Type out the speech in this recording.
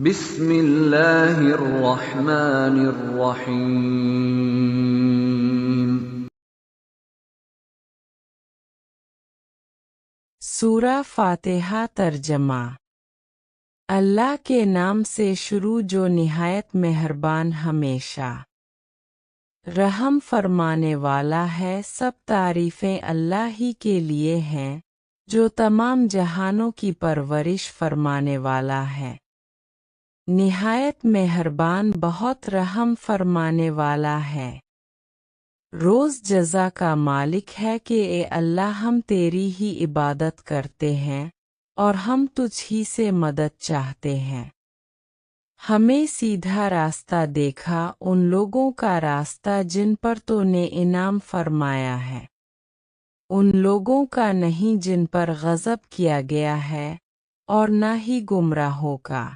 بسم اللہ الرحمن الرحیم۔ سورہ فاتحہ ترجمہ۔ اللہ کے نام سے شروع جو نہایت مہربان ہمیشہ رحم فرمانے والا ہے۔ سب تعریفیں اللہ ہی کے لیے ہیں جو تمام جہانوں کی پرورش فرمانے والا ہے، نہایت مہربان بہت رحم فرمانے والا ہے۔ روز جزا کا مالک ہے کہ اے اللہ ہم تیری ہی عبادت کرتے ہیں اور ہم تجھ ہی سے مدد چاہتے ہیں۔ ہمیں سیدھا راستہ دکھا، ان لوگوں کا راستہ جن پر تو نے انعام فرمایا ہے، ان لوگوں کا نہیں جن پر غضب کیا گیا ہے، اور نہ ہی گمراہوں کا۔